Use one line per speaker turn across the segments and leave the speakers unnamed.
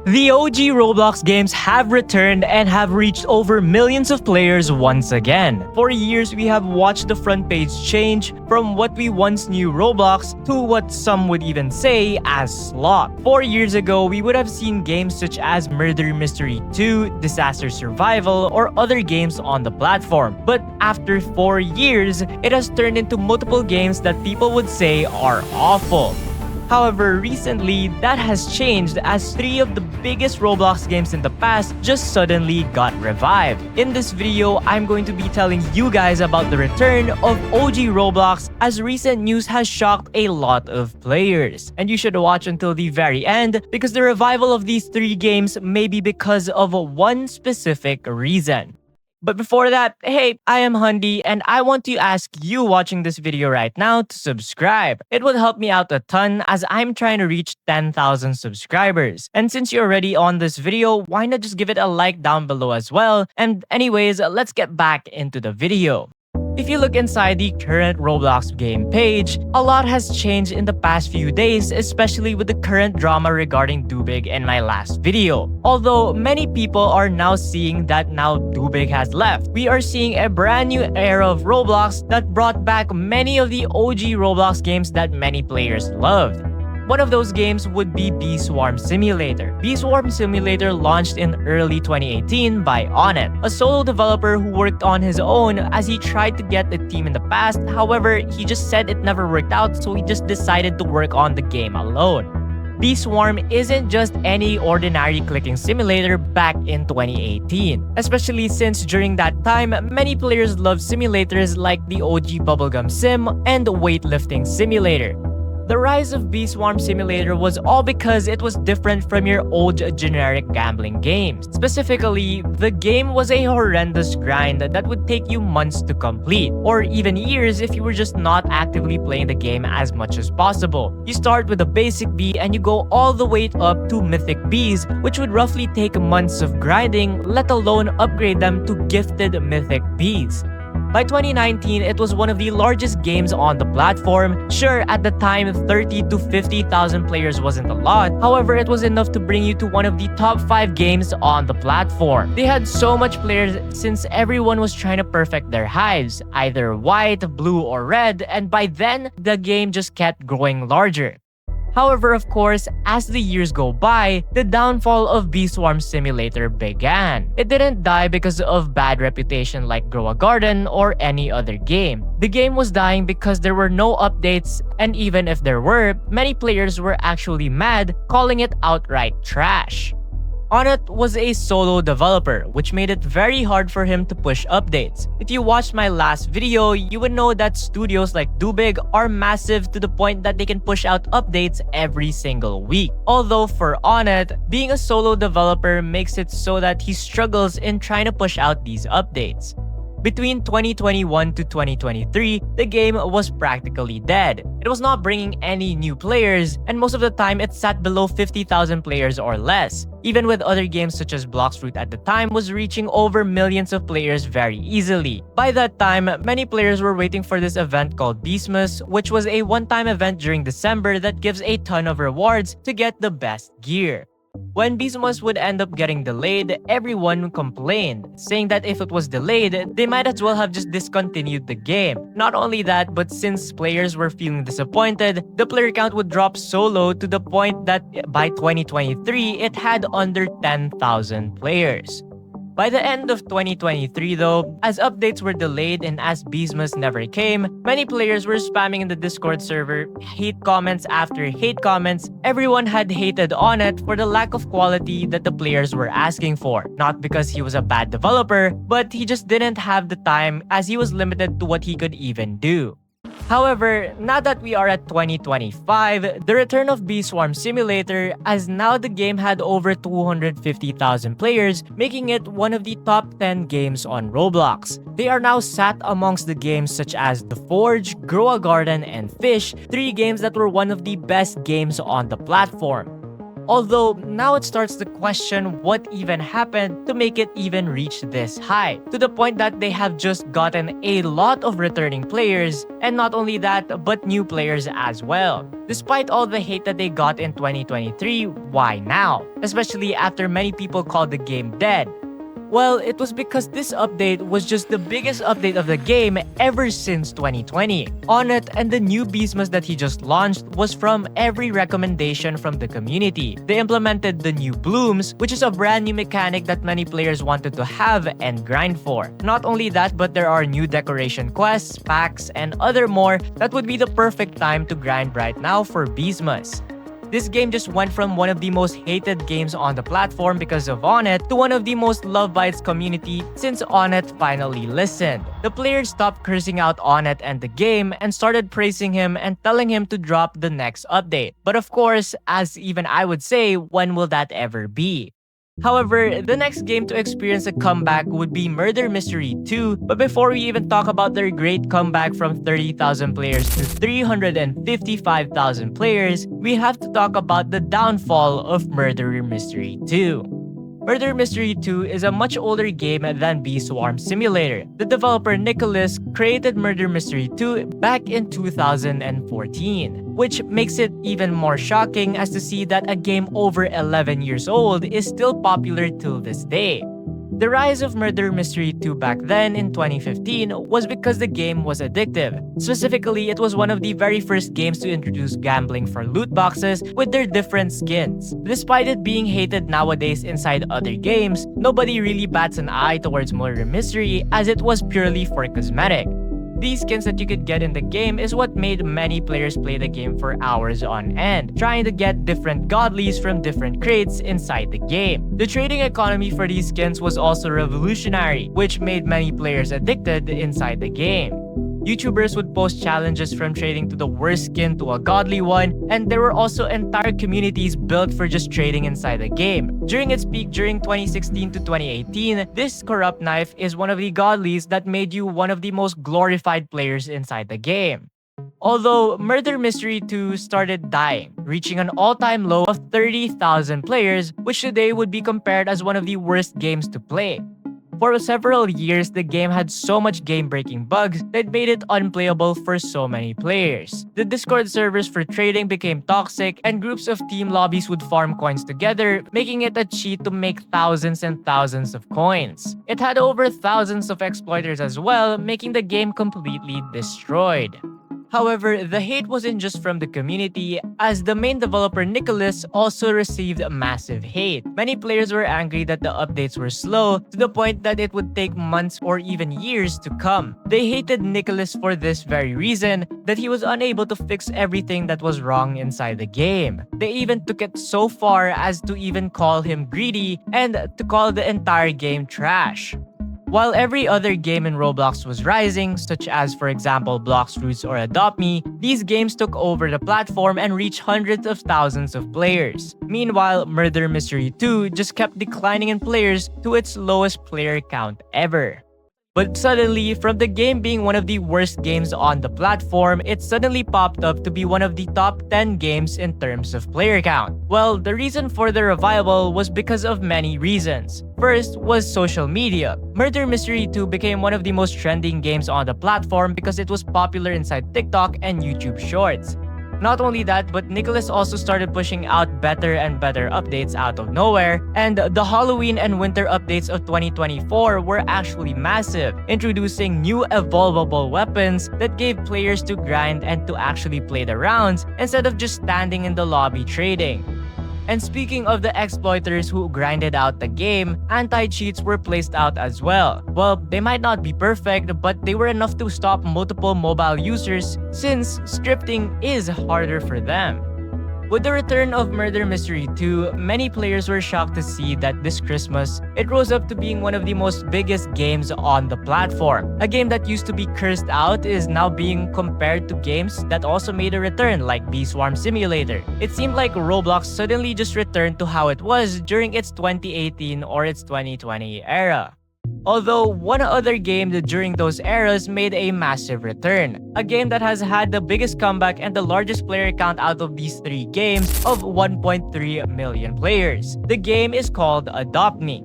The OG Roblox games have returned and have reached over millions of players once again. For years, we have watched the front page change from what we once knew Roblox to what some would even say as Slop. 4 years ago, we would have seen games such as Murder Mystery 2, Disaster Survival, or other games on the platform. But after 4 years, it has turned into multiple games that people would say are awful. However, recently, that has changed as 3 of the biggest Roblox games in the past just suddenly got revived. In this video, I'm going to be telling you guys about the return of OG Roblox as recent news has shocked a lot of players. And you should watch until the very end because the revival of these 3 games may be because of one specific reason. But before that, hey, I am Hundy and I want to ask you watching this video right now to subscribe. It would help me out a ton as I'm trying to reach 10,000 subscribers. And since you're already on this video, why not just give it a like down below as well? And anyways, let's get back into the video. If you look inside the current Roblox game page, a lot has changed in the past few days, especially with the current drama regarding Dubig in my last video. Although many people are now seeing that now Dubig has left, we are seeing a brand new era of Roblox that brought back many of the OG Roblox games that many players loved. One of those games would be Bee Swarm Simulator. Bee Swarm Simulator launched in early 2018 by ONETT, a solo developer who worked on his own as he tried to get a team in the past. However, he just said it never worked out, so he just decided to work on the game alone. Bee Swarm isn't just any ordinary clicking simulator back in 2018, especially since during that time, many players loved simulators like the OG Bubblegum Sim and Weightlifting Simulator. The rise of Bee Swarm Simulator was all because it was different from your old generic gambling games. Specifically, the game was a horrendous grind that would take you months to complete, or even years if you were just not actively playing the game as much as possible. You start with a basic bee and you go all the way up to mythic bees, which would roughly take months of grinding, let alone upgrade them to gifted mythic bees. By 2019, it was one of the largest games on the platform. Sure, at the time, 30 to 50,000 players wasn't a lot. However, it was enough to bring you to one of the top 5 games on the platform. They had so much players since everyone was trying to perfect their hives, either white, blue, or red, and by then, the game just kept growing larger. However, of course, as the years go by, the downfall of Bee Swarm Simulator began. It didn't die because of bad reputation like Grow a Garden or any other game. The game was dying because there were no updates, and even if there were, many players were actually mad, calling it outright trash. ONETT was a solo developer, which made it very hard for him to push updates. If you watched my last video, you would know that studios like Dubig are massive to the point that they can push out updates every single week. Although for ONETT, being a solo developer makes it so that he struggles in trying to push out these updates. Between 2021 to 2023, the game was practically dead. It was not bringing any new players, and most of the time it sat below 50,000 players or less. Even with other games such as Bloxfruit at the time was reaching over millions of players very easily. By that time, many players were waiting for this event called Beastmas, which was a one-time event during December that gives a ton of rewards to get the best gear. When Beastmas would end up getting delayed, everyone complained, saying that if it was delayed, they might as well have just discontinued the game. Not only that, but since players were feeling disappointed, the player count would drop so low to the point that by 2023, it had under 10,000 players. By the end of 2023 though, as updates were delayed and as Beastmas never came, many players were spamming in the Discord server, hate comments after hate comments. Everyone had hated ONETT for the lack of quality that the players were asking for. Not because he was a bad developer, but he just didn't have the time as he was limited to what he could even do. However, now that we are at 2025, the return of Bee Swarm Simulator, as now the game had over 250,000 players, making it one of the top 10 games on Roblox. They are now sat amongst the games such as The Forge, Grow a Garden, and Fish, 3 games that were one of the best games on the platform. Although now it starts to question what even happened to make it even reach this high, to the point that they have just gotten a lot of returning players, and not only that, but new players as well. Despite all the hate that they got in 2023, why now? Especially after many people called the game dead. Well, it was because this update was just the biggest update of the game ever since 2020. ONETT and the new Beastmas that he just launched was from every recommendation from the community. They implemented the new blooms, which is a brand new mechanic that many players wanted to have and grind for. Not only that, but there are new decoration quests, packs, and other more that would be the perfect time to grind right now for Beastmas. This game just went from one of the most hated games on the platform because of ONETT to one of the most loved by its community since ONETT finally listened. The players stopped cursing out ONETT and the game and started praising him and telling him to drop the next update. But of course, as even I would say, when will that ever be? However, the next game to experience a comeback would be Murder Mystery 2, but before we even talk about their great comeback from 30,000 players to 355,000 players, we have to talk about the downfall of Murder Mystery 2. Murder Mystery 2 is a much older game than Bee Swarm Simulator. The developer NIKILIS created Murder Mystery 2 back in 2014, which makes it even more shocking as to see that a game over 11 years old is still popular till this day. The rise of Murder Mystery 2 back then in 2015 was because the game was addictive. Specifically, it was one of the very first games to introduce gambling for loot boxes with their different skins. Despite it being hated nowadays inside other games, nobody really bats an eye towards Murder Mystery as it was purely for cosmetic. These skins that you could get in the game is what made many players play the game for hours on end, trying to get different godlies from different crates inside the game. The trading economy for these skins was also revolutionary, which made many players addicted inside the game. YouTubers would post challenges from trading to the worst skin to a godly one, and there were also entire communities built for just trading inside the game. During its peak during 2016 to 2018, this corrupt knife is one of the godlies that made you one of the most glorified players inside the game. Although Murder Mystery 2 started dying, reaching an all-time low of 30,000 players, which today would be compared as one of the worst games to play. For several years, the game had so much game-breaking bugs that made it unplayable for so many players. The Discord servers for trading became toxic, and groups of team lobbies would farm coins together, making it a cheat to make thousands and thousands of coins. It had over thousands of exploiters as well, making the game completely destroyed. However, the hate wasn't just from the community, as the main developer NIKILIS also received massive hate. Many players were angry that the updates were slow, to the point that it would take months or even years to come. They hated NIKILIS for this very reason, that he was unable to fix everything that was wrong inside the game. They even took it so far as to even call him greedy and to call the entire game trash. While every other game in Roblox was rising, such as for example Blox Fruits or Adopt Me, these games took over the platform and reached hundreds of thousands of players. Meanwhile, Murder Mystery 2 just kept declining in players to its lowest player count ever. But suddenly, from the game being one of the worst games on the platform, it suddenly popped up to be one of the top 10 games in terms of player count. Well, the reason for the revival was because of many reasons. First was social media. Murder Mystery 2 became one of the most trending games on the platform because it was popular inside TikTok and YouTube Shorts. Not only that, but NIKILIS also started pushing out better and better updates out of nowhere, and the Halloween and winter updates of 2024 were actually massive, introducing new evolvable weapons that gave players to grind and to actually play the rounds instead of just standing in the lobby trading. And speaking of the exploiters who grinded out the game, anti-cheats were placed out as well. Well, they might not be perfect, but they were enough to stop multiple mobile users since scripting is harder for them. With the return of Murder Mystery 2, many players were shocked to see that this Christmas, it rose up to being one of the most biggest games on the platform. A game that used to be cursed out is now being compared to games that also made a return like Bee Swarm Simulator. It seemed like Roblox suddenly just returned to how it was during its 2018 or its 2020 era. Although one other game that during those eras made a massive return, a game that has had the biggest comeback and the largest player count out of these three games of 1.3 million players. The game is called Adopt Me.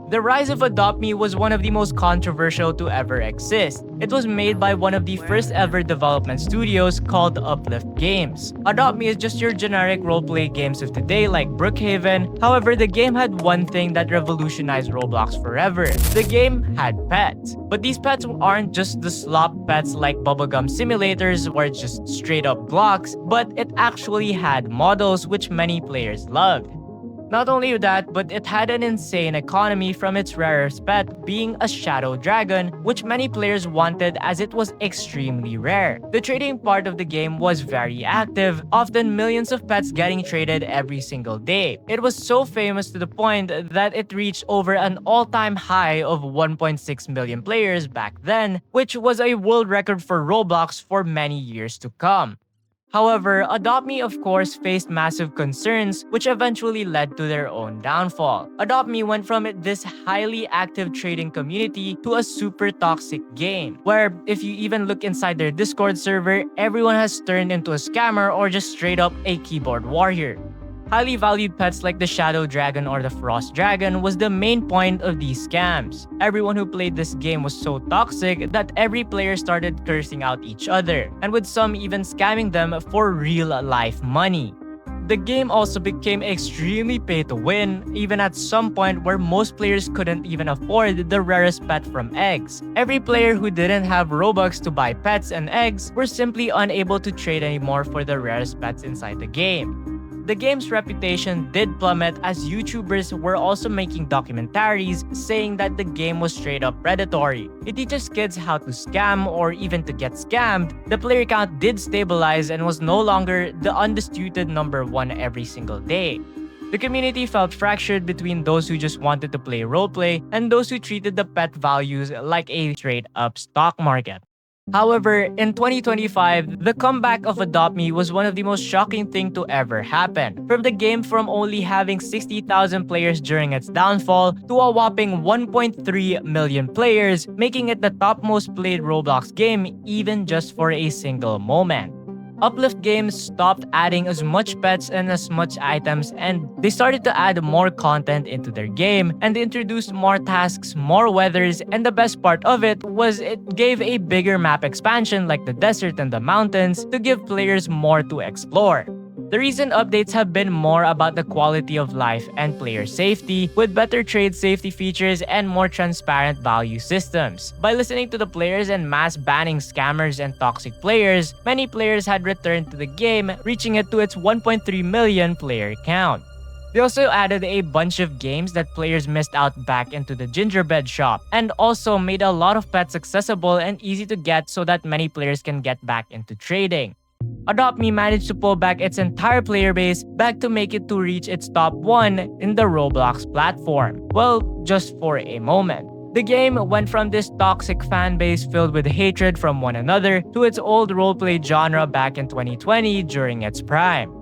The rise of Adopt Me was one of the most controversial to ever exist. It was made by one of the first ever development studios called Uplift Games. Adopt Me is just your generic roleplay games of today like Brookhaven. However, the game had one thing that revolutionized Roblox forever. The game had pets. But these pets aren't just the slop pets like bubblegum simulators where it's just straight up blocks, but it actually had models which many players loved. Not only that, but it had an insane economy from its rarest pet being a shadow dragon, which many players wanted as it was extremely rare. The trading part of the game was very active, often millions of pets getting traded every single day. It was so famous to the point that it reached over an all-time high of 1.6 million players back then, which was a world record for Roblox for many years to come. However, Adopt Me of course faced massive concerns which eventually led to their own downfall. Adopt Me went from this highly active trading community to a super toxic game, where if you even look inside their Discord server, everyone has turned into a scammer or just straight up a keyboard warrior. Highly valued pets like the Shadow Dragon or the Frost Dragon was the main point of these scams. Everyone who played this game was so toxic that every player started cursing out each other, and with some even scamming them for real-life money. The game also became extremely pay-to-win, even at some point where most players couldn't even afford the rarest pet from eggs. Every player who didn't have Robux to buy pets and eggs were simply unable to trade anymore for the rarest pets inside the game. The game's reputation did plummet as YouTubers were also making documentaries saying that the game was straight up predatory. It teaches kids how to scam or even to get scammed. The player count did stabilize and was no longer the undisputed number one every single day. The community felt fractured between those who just wanted to play roleplay and those who treated the pet values like a straight up stock market. However, in 2025, the comeback of Adopt Me was one of the most shocking things to ever happen. From the game from only having 60,000 players during its downfall to a whopping 1.3 million players, making it the top most played Roblox game even just for a single moment. Uplift Games stopped adding as much pets and as much items, and they started to add more content into their game, and they introduced more tasks, more weathers, and the best part of it was it gave a bigger map expansion like the desert and the mountains to give players more to explore. The recent updates have been more about the quality of life and player safety, with better trade safety features and more transparent value systems. By listening to the players and mass banning scammers and toxic players, many players had returned to the game, reaching it to its 1.3 million player count. They also added a bunch of games that players missed out back into the gingerbread shop, and also made a lot of pets accessible and easy to get so that many players can get back into trading. Adopt Me managed to pull back its entire player base back to make it to reach its top 1 in the Roblox platform. Well, just for a moment. The game went from this toxic fan base filled with hatred from one another to its old roleplay genre back in 2020 during its prime.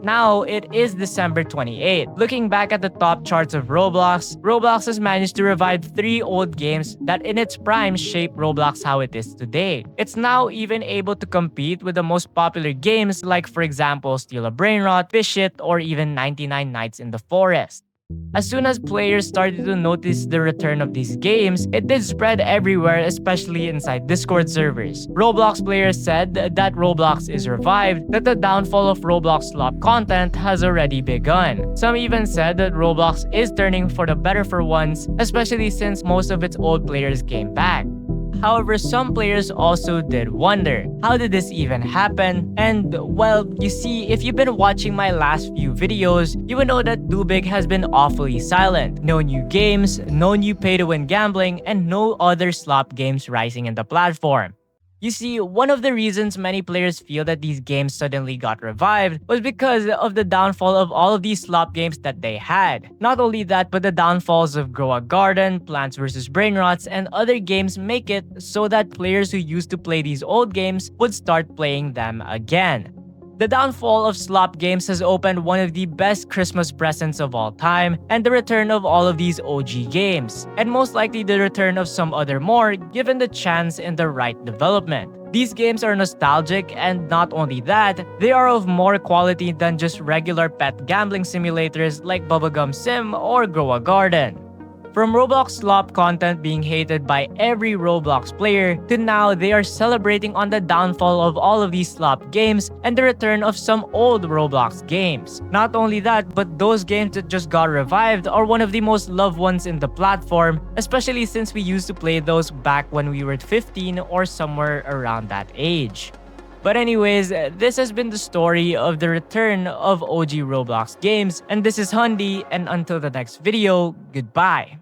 Now, it is December 28. Looking back at the top charts of Roblox, Roblox has managed to revive 3 old games that in its prime shaped Roblox how it is today. It's now even able to compete with the most popular games like, for example, Steal a Brainrot, Fish It, or even 99 Nights in the Forest. As soon as players started to notice the return of these games, it did spread everywhere, especially inside Discord servers. Roblox players said that Roblox is revived, that the downfall of Roblox Slop content has already begun. Some even said that Roblox is turning for the better for once, especially since most of its old players came back. However, some players also did wonder, how did this even happen? And well, you see, if you've been watching my last few videos, you would know that Dubig has been awfully silent. No new games, no new pay-to-win gambling, and no other slop games rising in the platform. You see, one of the reasons many players feel that these games suddenly got revived was because of the downfall of all of these slop games that they had. Not only that, but the downfalls of Grow a Garden, Plants vs. Brainrots, and other games make it so that players who used to play these old games would start playing them again. The downfall of Slop games has opened one of the best Christmas presents of all time, and the return of all of these OG games, and most likely the return of some other more given the chance and the right development. These games are nostalgic, and not only that, they are of more quality than just regular pet gambling simulators like Bubblegum Sim or Grow a Garden. From Roblox Slop content being hated by every Roblox player, to now they are celebrating on the downfall of all of these Slop games and the return of some old Roblox games. Not only that, but those games that just got revived are one of the most loved ones in the platform, especially since we used to play those back when we were 15 or somewhere around that age. But anyways, this has been the story of the return of OG Roblox games, and this is Hundi, and until the next video, goodbye!